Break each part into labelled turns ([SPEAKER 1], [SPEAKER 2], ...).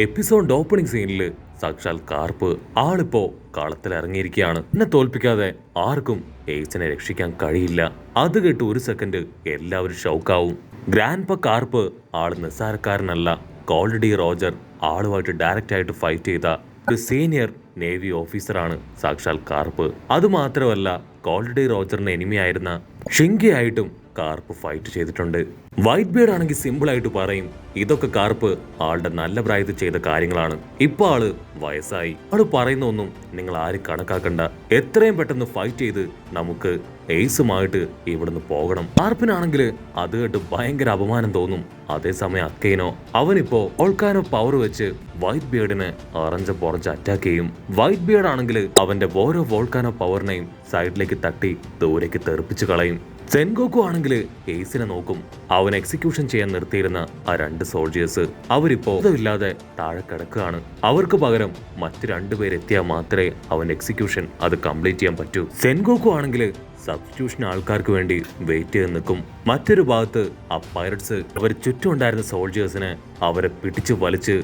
[SPEAKER 1] Episode opening സീനിൽ സാക്ഷാൽ carp ആളിപ്പോ കളത്തിലിറങ്ങിയിരിക്കുകയാണ്. എന്നെ തോൽപ്പിക്കാതെ ആർക്കും എയ്സിനെ രക്ഷിക്കാൻ കഴിയില്ല. അത് കേട്ട് ഒരു സെക്കൻഡ് എല്ലാവരും ഷൗക്കാവും. ഗ്രാൻഡ് കാർപ്പ് ആള് നിസ്സാരക്കാരനല്ല. കോൾഡി റോജർ ആളുമായിട്ട് ഡയറക്റ്റ് ആയിട്ട് ഫൈറ്റ് ചെയ്ത ഒരു സീനിയർ നേവി ഓഫീസറാണ് സാക്ഷാൽ കാർപ്പ്. അതുമാത്രമല്ല, കോൾഡി റോജറിന് എനിമിയായിരുന്ന ഷിങ്കിയായിട്ടും കാർപ്പ് ഫൈറ്റ് ചെയ്തിട്ടുണ്ട്. വൈറ്റ് ബിയർഡ് ആണെങ്കിൽ സിമ്പിൾ ആയിട്ട് പറയും, ഇതൊക്കെ കാർപ്പ് ആളുടെ നല്ല പ്രായത്തിൽ ചെയ്ത കാര്യങ്ങളാണ്. ഇപ്പൊ ആള് വയസ്സായി. ആള് പറയുന്ന ഒന്നും നിങ്ങൾ ആരും കണക്കാക്കണ്ട. എത്രയും പെട്ടെന്ന് ഫൈറ്റ് ചെയ്ത് നമുക്ക് എയ്സുമായിട്ട് ഇവിടുന്ന് പോകണം. കാർപ്പിനാണെങ്കിൽ അത് കേട്ട് ഭയങ്കര അപമാനം തോന്നും. അതേസമയം അക്കൈനോ അവനിപ്പോ ഓൾക്കാനോ പവർ വെച്ച് വൈറ്റ് ബിയർഡിനെ പുറഞ്ച് അറ്റാക്ക് ചെയ്യും. വൈറ്റ് ബിയർഡ് ആണെങ്കിൽ അവന്റെ ഓരോ വോൾക്കാനോ പവറിനെയും സൈഡിലേക്ക് തട്ടി ദൂരേക്ക് തെറിപ്പിച്ചു കളയും. സെൻഗോക്കു ആണെങ്കിൽ എയ്സിനെ നോക്കും. അവൻ എക്സിക്യൂഷൻ ചെയ്യാൻ നിർത്തിയിരുന്ന ആ 2 സോൾജേഴ്സ് അവരിപ്പോ ഇല്ലാതെ താഴെ കിടക്കുകയാണ്. അവർക്ക് പകരം മറ്റു 2 പേരെത്തിയാൽ മാത്രമേ അവൻ എക്സിക്യൂഷൻ അത് കംപ്ലീറ്റ് ചെയ്യാൻ പറ്റൂ. സെൻഗോക്കു ആണെങ്കിൽ സബ്സ്റ്റിറ്റ്യൂഷൻ ആൾക്കാർക്ക് വേണ്ടി വെയിറ്റ് ചെയ്ത് നിൽക്കും. മറ്റൊരു ഭാഗത്ത് ആ പൈററ്റ്സ് അവർ ചുറ്റും ഉണ്ടായിരുന്ന സോൾജേഴ്സിനെ അവരെ പിടിച്ചു വലിച്ച്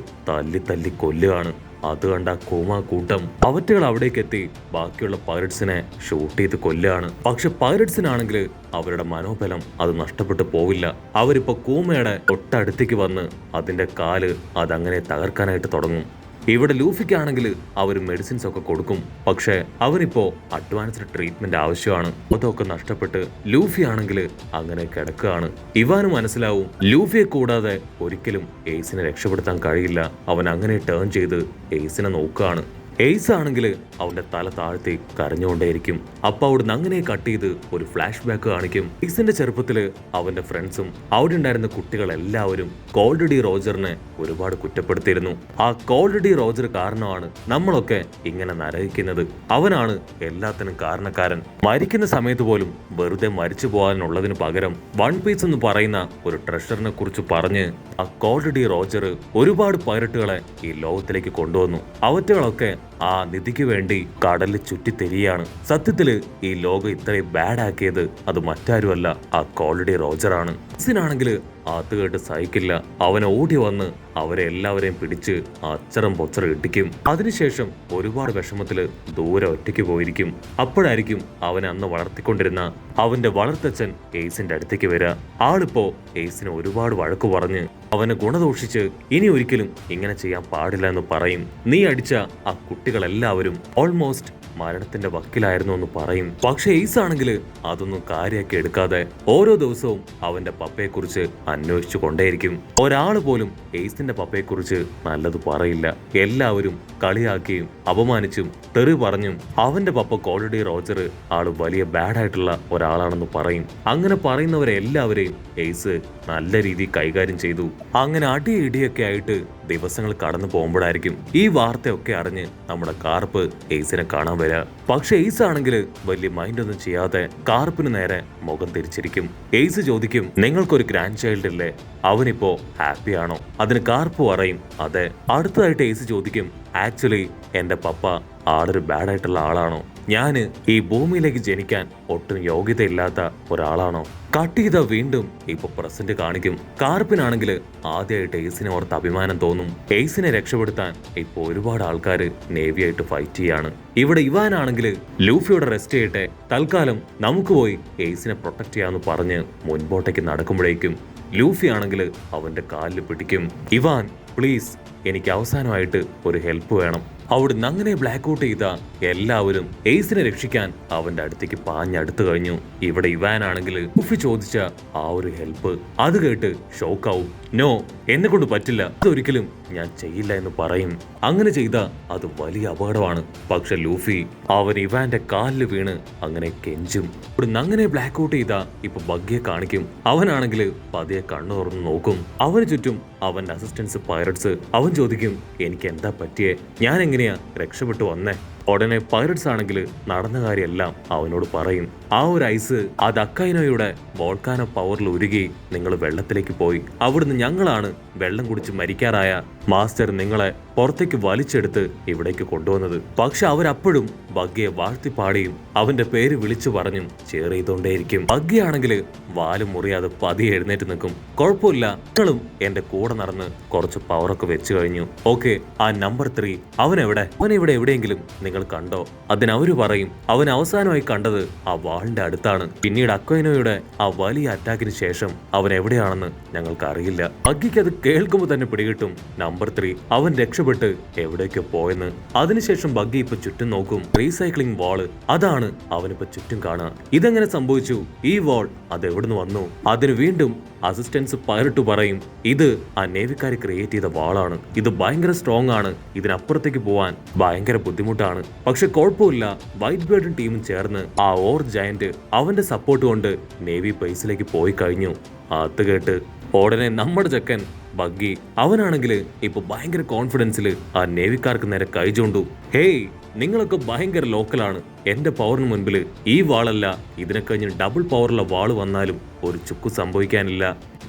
[SPEAKER 1] തല്ലി കൊല്ലുകയാണ്. അത് കണ്ട കൂമാ കൂട്ടം അവറ്റകൾ അവിടേക്ക് എത്തി ബാക്കിയുള്ള പൈററ്റ്സിനെ ഷൂട്ട് ചെയ്ത് കൊല്ലുകയാണ്. പക്ഷെ പൈററ്റ്സിനാണെങ്കിൽ അവരുടെ മനോബലം അത് നഷ്ടപ്പെട്ടു പോവില്ല. അവരിപ്പോ കൂമയുടെ തൊട്ടടുത്തേക്ക് വന്ന് അതിന്റെ കാല് അതങ്ങനെ തകർക്കാനായിട്ട് തുടങ്ങും. ഇവിടെ ലൂഫിക്കാണെങ്കിൽ അവർ മെഡിസിൻസ് ഒക്കെ കൊടുക്കും. പക്ഷെ അവനിപ്പോ അഡ്വാൻസ്ഡ് ട്രീറ്റ്മെന്റ് ആവശ്യമാണ്. അതൊക്കെ നഷ്ടപ്പെട്ട് ലൂഫി ആണെങ്കിൽ അങ്ങനെ കിടക്കുകയാണ്. ഇവാന് മനസ്സിലാവും ലൂഫിയെ കൂടാതെ ഒരിക്കലും എയ്സിനെ രക്ഷപ്പെടുത്താൻ കഴിയില്ല. അവൻ അങ്ങനെ ടേൺ ചെയ്ത് എയ്സിനെ നോക്കുകയാണ്. എയ്സ് ആണെങ്കിൽ അവന്റെ തല താഴ്ത്തി കരഞ്ഞുകൊണ്ടേയിരിക്കും. അപ്പൊ അവിടുന്ന് അങ്ങനെ കട്ട് ചെയ്ത് ഒരു ഫ്ലാഷ് ബാക്ക് കാണിക്കും. എയ്സിന്റെ ചെറുപ്പത്തില് അവന്റെ ഫ്രണ്ട്സും അവിടെ ഉണ്ടായിരുന്ന കുട്ടികളെല്ലാവരും കോൾഡി റോജറിനെ ഒരുപാട് കുറ്റപ്പെടുത്തിയിരുന്നു. ആ കോൾഡി റോജർ കാരണമാണ് നമ്മളൊക്കെ ഇങ്ങനെ നരകിക്കുന്നത്. അവനാണ് എല്ലാത്തിനും കാരണക്കാരൻ. മരിക്കുന്ന സമയത്ത് പോലും വെറുതെ മരിച്ചു പോകാനുള്ളതിന് പകരം വൺ പീസ് എന്ന് പറയുന്ന ഒരു ട്രഷറിനെ കുറിച്ച് പറഞ്ഞ് ആ കോൾഡി റോജർ ഒരുപാട് പൈററ്റുകളെ ഈ ലോകത്തിലേക്ക് കൊണ്ടുവന്നു. അവറ്റകളൊക്കെ ആ നിധിക്ക് വേണ്ടി കടലിൽ ചുറ്റിത്തിരിയാണ്. സത്യത്തില് ഈ ലോകം ഇത്രയും ബാഡ് ആക്കിയത് അത് മറ്റാരുമല്ല, ആ കോൾഡി റോജറാണ്. ാണെങ്കിൽ അത് കേട്ട് സഹിക്കില്ല. അവൻ ഓടി വന്ന് അവരെ എല്ലാവരെയും പിടിച്ച് അച്ചറം പൊച്ചറം ഇട്ടിക്കും. അതിനുശേഷം ഒരുപാട് വിഷമത്തില് ദൂരെ ഒറ്റയ്ക്ക് പോയിരിക്കും. അപ്പോഴായിരിക്കും അവൻ അന്ന് വളർത്തിക്കൊണ്ടിരുന്ന അവന്റെ വളർത്തച്ഛൻ എയ്സിന്റെ അടുത്തേക്ക് വരിക. ആളിപ്പോ എയ്സിന് ഒരുപാട് വഴക്ക് പറഞ്ഞ് അവനെ ഗുണദോഷിച്ച് ഇനി ഒരിക്കലും ഇങ്ങനെ ചെയ്യാൻ പാടില്ല എന്ന് പറയും. നീ അടിച്ച ആ കുട്ടികളെല്ലാവരും ഓൾമോസ്റ്റ് മരണത്തിന്റെ വക്കിലായിരുന്നു എന്ന് പറയും. പക്ഷെ എയ്സ് ആണെങ്കിൽ അതൊന്നും കാര്യമാക്കി എടുക്കാതെ ഓരോ ദിവസവും അവന്റെ പപ്പയെക്കുറിച്ച് അന്വേഷിച്ചു കൊണ്ടേയിരിക്കും. ഒരാള് പോലും എയ്സിന്റെ പപ്പയെക്കുറിച്ച് നല്ലത് പറയില്ല. എല്ലാവരും കളിയാക്കിയും അപമാനിച്ചും തെറി പറഞ്ഞും അവന്റെ പപ്പ കോൾഡി റോജർ ആള് വലിയ ബാഡായിട്ടുള്ള ഒരാളാണെന്ന് പറയും. അങ്ങനെ പറയുന്നവരെല്ലാവരെയും എയ്സ് നല്ല രീതിയിൽ കൈകാര്യം ചെയ്തു. അങ്ങനെ ഇടിയൊക്കെ ആയിട്ട് ദിവസങ്ങൾ കടന്നു പോകുമ്പോഴായിരിക്കും ഈ വാർത്തയൊക്കെ അറിഞ്ഞ് നമ്മുടെ കാർപ്പ് എയ്സിനെ കാണാൻ വരിക. പക്ഷെ എയ്സ് ആണെങ്കിൽ വലിയ മൈൻഡ് ഒന്നും ചെയ്യാതെ കാർപ്പിന് നേരെ മുഖം തിരിച്ചിരിക്കും. എയ്സ് ചോദിക്കും, നിങ്ങൾക്കൊരു ഗ്രാൻഡ് ചൈൽഡ് ഇല്ലേ? അവനിപ്പോ ഹാപ്പിയാണോ? അതിന് കാർപ്പ് പറയും അതെ. അടുത്തതായിട്ട് എയ്സ് ചോദിക്കും, ആക്ച്വലി എന്റെ പപ്പ ആളൊരു ബാഡായിട്ടുള്ള ആളാണോ? ഞാന് ഈ ഭൂമിയിലേക്ക് ജനിക്കാൻ ഒട്ടും യോഗ്യതയില്ലാത്ത ഒരാളാണോ? കട്ട് ചെയ്ത വീണ്ടും ഇപ്പൊ പ്രസന്റ് കാണിക്കും. കാർപ്പിനാണെങ്കിൽ ആദ്യമായിട്ട് എയ്സിനെ ഓർത്ത് അഭിമാനം തോന്നും. എയ്സിനെ രക്ഷപ്പെടുത്താൻ ഇപ്പൊ ഒരുപാട് ആൾക്കാർ നേവിയായിട്ട് ഫൈറ്റ് ചെയ്യാണ്. ഇവിടെ ഇവാനാണെങ്കിൽ ലൂഫിയോടെ റെസ്റ്റ് ചെയ്യട്ടെ, തൽക്കാലം നമുക്ക് പോയി എയ്സിനെ പ്രൊട്ടക്ട് ചെയ്യാന്ന് പറഞ്ഞ് മുൻപോട്ടേക്ക് നടക്കുമ്പോഴേക്കും ലൂഫി ആണെങ്കിൽ അവന്റെ കാലിൽ പിടിക്കും. ഇവാൻ പ്ലീസ്, എനിക്ക് അവസാനമായിട്ട് ഒരു ഹെൽപ്പ് വേണം. അവിടുന്ന് അങ്ങനെ ബ്ലാക്ക് ഔട്ട് ചെയ്ത എല്ലാവരും എയ്സിനെ രക്ഷിക്കാൻ അവന്റെ അടുത്തേക്ക് പാഞ്ഞടുത്തു കഴിഞ്ഞു. ഇവിടെ ഇവാൻ ആണെങ്കിൽ ലൂഫി ചോദിച്ച ആ ഒരു ഹെൽപ്പ് അത് കേട്ട് ഷോക്കാവും. നോ, എന്നെ കൊണ്ട് പറ്റില്ല, അതൊരിക്കലും ഞാൻ ചെയ്യില്ല എന്ന് പറയും. അങ്ങനെ ചെയ്ത അത് വലിയ അപകടമാണ്. പക്ഷെ ലൂഫി അവൻ ഇവാന്റെ കാലിൽ വീണ് അങ്ങനെ കെഞ്ചും. ഇവിടുന്ന് അങ്ങനെ ബ്ലാക്ക് ഔട്ട് ചെയ്ത ഇപ്പൊ ബഗ്ഗിയെ കാണിക്കും. അവനാണെങ്കിൽ പതിയെ കണ്ണു തുറന്ന് നോക്കും. അവന് ചുറ്റും അവന്റെ അസിസ്റ്റൻസ് പൈററ്റ്സ്. അവൻ ചോദിക്കും, എനിക്ക് എന്താ പറ്റിയേ? ഞാൻ എങ്ങനെയാ രക്ഷപ്പെട്ടു വന്നേ? ഉടനെ പൈററ്റ്സ് ആണെങ്കിൽ നടന്ന കാര്യമെല്ലാം അവനോട് പറയും. ആ ഒരു ഐസ് അത് അക്കൈനോയുടെ വോൾക്കാനോ പവറിൽ ഉരുകി നിങ്ങൾ വെള്ളത്തിലേക്ക് പോയി. അവിടുന്ന് ഞങ്ങളാണ് വെള്ളം കുടിച്ച് മരിക്കാറായ മാസ്റ്റർ നിങ്ങളെ പുറത്തേക്ക് വലിച്ചെടുത്ത് ഇവിടേക്ക് കൊണ്ടുവന്നത്. പക്ഷെ അവരപ്പോഴും ബഗ്ഗിയെ വാഴ്ത്തിപ്പാടിയും അവന്റെ പേര് വിളിച്ചു പറഞ്ഞും ചേർ ചെയ്തോണ്ടേയിരിക്കും. ബഗ്ഗിയാണെങ്കിൽ വാല് മുറിയാതെ പതിയെ എഴുന്നേറ്റ് നിൽക്കും. കുഴപ്പമില്ല, നിങ്ങളും എന്റെ കൂടെ നടന്ന് കുറച്ച് പവറൊക്കെ വെച്ചു കഴിഞ്ഞു. ഓക്കെ, ആ നമ്പർ 3 അവൻ ഇവിടെ എവിടെയെങ്കിലും നിങ്ങൾ കണ്ടോ? അതിനവര് പറയും അവൻ അവസാനമായി കണ്ടത് ആ വാളിന്റെ അടുത്താണ്. പിന്നീട് അക്വൈനോയുടെ ആ വലിയ അറ്റാക്കിന് ശേഷം അവൻ എവിടെയാണെന്ന് ഞങ്ങൾക്ക് അറിയില്ല. ബഗ്ഗിക്ക് അത് കേൾക്കുമ്പോൾ തന്നെ പിടികിട്ടും നമ്പർ 3 അവൻ രക്ഷപ്പെട്ട് എവിടേക്കോ പോയെന്ന്. അതിനുശേഷം ബഗ്ഗി ഇപ്പൊ ചുറ്റും നോക്കും. റീസൈക്ലിംഗ് വാള് അതാണ് അവനിപ്പോ ചുറ്റും കാണുക. ഇതെങ്ങനെ സംഭവിച്ചു? ഈ വാൾ അത് എവിടുന്ന് വന്നു? അതിന് വീണ്ടും അസിസ്റ്റൻസ് പൈലറ്റ് പറയും ഇത് ആ നേവിക്കാര് ക്രിയേറ്റ് ചെയ്ത വാളാണ്. ഇത് ഭയങ്കര സ്ട്രോങ് ആണ്. ഇതിനപ്പുറത്തേക്ക് പോവാൻ ഭയങ്കര ബുദ്ധിമുട്ടാണ്. പക്ഷെ കുഴപ്പമില്ല, വൈറ്റ് ബേർഡും ടീമും ചേർന്ന് ആ ഓർ ജയന്റ് അവന്റെ സപ്പോർട്ട് കൊണ്ട് നേവി ബേസിലേക്ക് പോയി കഴിഞ്ഞു. അത് കേട്ട് ഉടനെ നമ്മുടെ ചെക്കൻ ബഗ്ഗി അവനാണെങ്കിൽ ഇപ്പൊ ഭയങ്കര കോൺഫിഡൻസിൽ ആ നേവിക്കാർക്ക് നേരെ കൈ ചൂണ്ടു. ഹേയ്, നിങ്ങളൊക്കെ ഭയങ്കര ലോക്കലാണ്. എന്റെ പവറിന് മുൻപിൽ ഈ വാളല്ല, ഇതിനെ കഴിഞ്ഞ് ഡബിൾ പവറുള്ള വാള് വന്നാലും ഒരു ചുക്ക് സംഭവിക്കാനില്ല.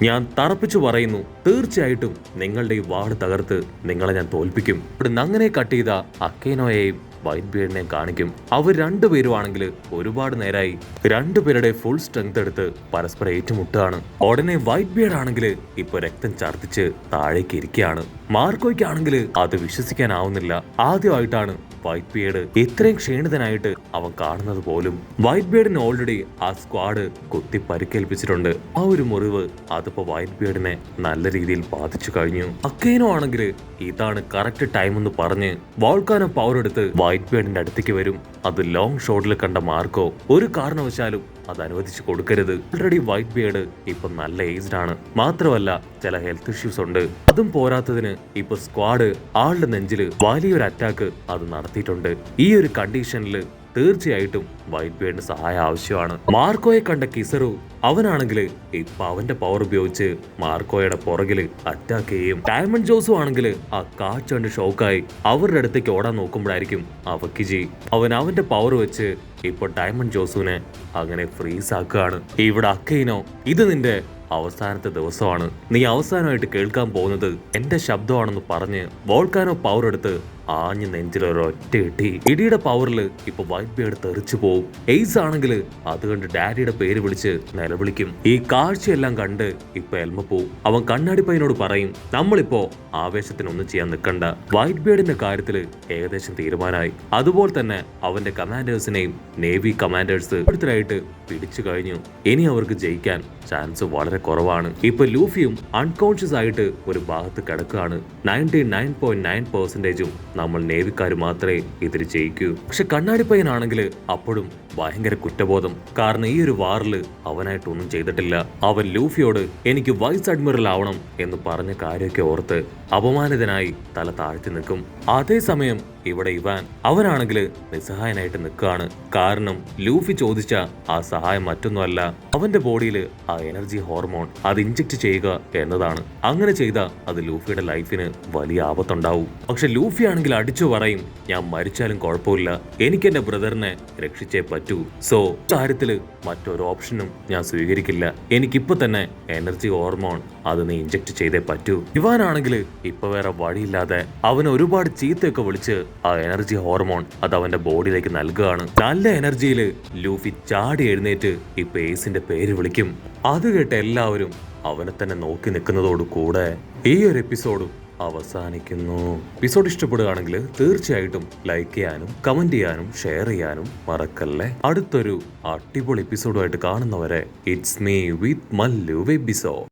[SPEAKER 1] ഞാൻ തറപ്പിച്ചു പറയുന്നു, തീർച്ചയായിട്ടും നിങ്ങളുടെ ഈ വാള് തകർത്ത് നിങ്ങളെ ഞാൻ തോൽപ്പിക്കും. ഇവിടുന്ന് അങ്ങനെ കട്ട് ചെയ്ത അക്കൈനോയെയും വൈറ്റ് ബിയർഡിനെ കാണിക്കും. അവർ രണ്ടുപേരും ആണെങ്കിൽ ഒരുപാട് നേരമായി രണ്ടുപേരുടെ ഫുൾ സ്ട്രെങ്ത് എടുത്ത് പരസ്പരം ഏറ്റുമുട്ടുകയാണ്. ഉടനെ വൈറ്റ് ബിയർഡ് ആണെങ്കിൽ ഇപ്പൊ രക്തം ഛർദ്ദിച്ച് താഴേക്ക് ഇരിക്കുകയാണ്. മാർക്കോയ്ക്കാണെങ്കിൽ അത് വിശ്വസിക്കാനാവുന്നില്ല. ആദ്യമായിട്ടാണ് വൈറ്റ് ബിയർഡ് ഇത്രയും ക്ഷീണിതനായിട്ട് അവൻ കാണുന്നത് പോലും. വൈറ്റ് ബിയർഡിന് ഓൾറെഡി ആ സ്ക്വാഡ് കുത്തി പരിക്കേൽപ്പിച്ചിട്ടുണ്ട്. ആ ഒരു മുറിവ് അതിപ്പോ വൈറ്റ് ബിയർഡിനെ നല്ല രീതിയിൽ ബാധിച്ചു കഴിഞ്ഞു. അക്കൈനോ ആണെങ്കിൽ ഇതാണ് കറക്റ്റ് ടൈം എന്ന് പറഞ്ഞ് വോൾക്കാനോ പവർ എടുത്ത് വൈറ്റ് ബിയർഡിന്റെ അടുത്തേക്ക് വരും. അത് ലോങ് ഷോട്ടിൽ കണ്ട മാർക്കോ ഒരു കാരണവശാലും അത് അനുവദിച്ചു കൊടുക്കരുത്. ഓൾറെഡി വൈറ്റ് ബിയർഡ് ഇപ്പൊ നല്ല ഏജ്ഡ് ആണ്. മാത്രമല്ല ചില ഹെൽത്ത് ഇഷ്യൂസ് ഉണ്ട്. അതും പോരാത്തതിന് ഇപ്പൊ സ്ക്വാഡ് ആളുടെ നെഞ്ചില് വലിയൊരു അറ്റാക്ക് അത് നടത്തിയിട്ടുണ്ട്. ഈ ഒരു കണ്ടീഷനിൽ തീർച്ചയായിട്ടും വൈറ്റ് ബിയർഡിന് സഹായം ആവശ്യമാണ്. മാർക്കോയെ കണ്ട കിസറു അവനാണെങ്കിൽ ഇപ്പൊ അവന്റെ പവർ ഉപയോഗിച്ച് മാർക്കോയുടെ പുറകില് അറ്റാക്ക് ചെയ്യും. ഡയമണ്ട് ജോസും ആണെങ്കിൽ ആ കാറ്റ് കണ്ട് ഷോക്കായി അവരുടെ അടുത്തേക്ക് ഓടാൻ നോക്കുമ്പോഴായിരിക്കും അവക്കിജി അവന്റെ പവർ വെച്ച് ഇപ്പൊ ഡയമണ്ട് ജോസുവിനെ അങ്ങനെ ഫ്രീസ് ആക്കുകയാണ്. ഇവിടെ അക്കൈനോ ഇത് നിന്റെ അവസാനത്തെ ദിവസമാണ്. നീ അവസാനമായിട്ട് കേൾക്കാൻ പോകുന്നത് എന്റെ ശബ്ദമാണെന്ന് പറഞ്ഞ് വോൾക്കാനോ പവർ എടുത്ത് ആഞ്ഞ് നെഞ്ചിലൊരൊറ്റ ഇടി. ഇടിയുടെ പവറിൽ ഇപ്പൊ വൈറ്റ് ബിയർഡ് തെറിച്ചു പോവും. എയ്സ് ആണെങ്കിൽ അത് കണ്ട് ഡാഡിയുടെ പേര് വിളിച്ച് നിലവിളിക്കും. ഈ കാഴ്ചയെല്ലാം കണ്ട് ഇപ്പൊ എൽമ പോവും. അവൻ കണ്ണാടി പയ്യനോട് പറയും നമ്മളിപ്പോ ആവേശത്തിനൊന്നും ചെയ്യാൻ നിൽക്കണ്ട. വൈറ്റ് ബിയർഡിന്റെ കാര്യത്തില് ഏകദേശം തീരുമാനമായി. അതുപോലെ തന്നെ അവന്റെ കമാൻഡേഴ്സിനെയും നേവി കമാൻഡേഴ്സ് അടുത്തരായിട്ട് പിടിച്ചു കഴിഞ്ഞു. ഇനി അവർക്ക് ജയിക്കാൻ ചാൻസ് വളരെ കുറവാണ്. ഇപ്പൊ ലൂഫിയും അൺകോൺഷ്യസ് ആയിട്ട് ഒരു ഭാഗത്ത് കിടക്കുകയാണ്. 99.9% നമ്മൾ നേവിക്കാർ മാത്രമേ ഇതിൽ ജയിക്കൂ. പക്ഷെ കണ്ണാടി പയ്യനാണെങ്കിൽ അപ്പോഴും ഭയങ്കര കുറ്റബോധം. കാരണം ഈ ഒരു വാറിൽ അവനായിട്ടൊന്നും ചെയ്തിട്ടില്ല. അവൻ ലൂഫിയോട് എനിക്ക് വൈസ് അഡ്മിറൽ ആവണം എന്ന് പറഞ്ഞ കാര്യമൊക്കെ ഓർത്ത് അപമാനിതനായി തല താഴ്ത്തി നിൽക്കും. അതേസമയം ഇവിടെ ഇവാൻ അവനാണെങ്കിൽ നിസ്സഹായനായിട്ട് നിൽക്കുകയാണ്. കാരണം ലൂഫി ചോദിച്ച ആ സഹായം മറ്റൊന്നുമല്ല, അവന്റെ ബോഡിയിൽ ആ എനർജി ഹോർമോൺ അത് ഇഞ്ചക്ട് ചെയ്യുക എന്നതാണ്. അങ്ങനെ ചെയ്ത അത് ലൂഫിയുടെ ലൈഫിന് വലിയ ആപത്തുണ്ടാവും. പക്ഷെ ലൂഫി ആണെങ്കിൽ അടിച്ചു പറയും ഞാൻ മരിച്ചാലും കുഴപ്പമില്ല, എനിക്ക് എന്റെ ബ്രദറിനെ രക്ഷിച്ചേ പറ്റൂ. സോ കാര്യത്തില് മറ്റൊരു ഓപ്ഷനും ഞാൻ സ്വീകരിക്കില്ല. എനിക്കിപ്പോ തന്നെ എനർജി ഹോർമോൺ അത് നീ ഇഞ്ചക്ട് ചെയ്തേ പറ്റൂ. ഇവാനാണെങ്കിൽ ഇപ്പൊ വേറെ വഴിയില്ലാതെ അവന് ഒരുപാട് ചീത്തയൊക്കെ വിളിച്ച് ആ എനർജി ഹോർമോൺ അത് അവന്റെ ബോഡിയിലേക്ക് നൽകുകയാണ്. നല്ല എനർജിയില് ലൂഫി ചാടി എഴുന്നേറ്റ് ഇപ്പൊ ഏസിന്റെ പേര് വിളിക്കും. അത് കേട്ട് എല്ലാവരും അവനെ തന്നെ നോക്കി നിൽക്കുന്നതോട് കൂടെ ഈ ഒരു എപ്പിസോഡും അവസാനിക്കുന്നു. എപ്പിസോഡ് ഇഷ്ടപ്പെടുകയാണെങ്കിൽ തീർച്ചയായിട്ടും ലൈക്ക് ചെയ്യാനും കമന്റ് ചെയ്യാനും ഷെയർ ചെയ്യാനും മറക്കല്ലേ. അടുത്തൊരു അടിപൊളി എപ്പിസോഡുമായിട്ട് കാണുന്നവരെ it's me with Mallu episode.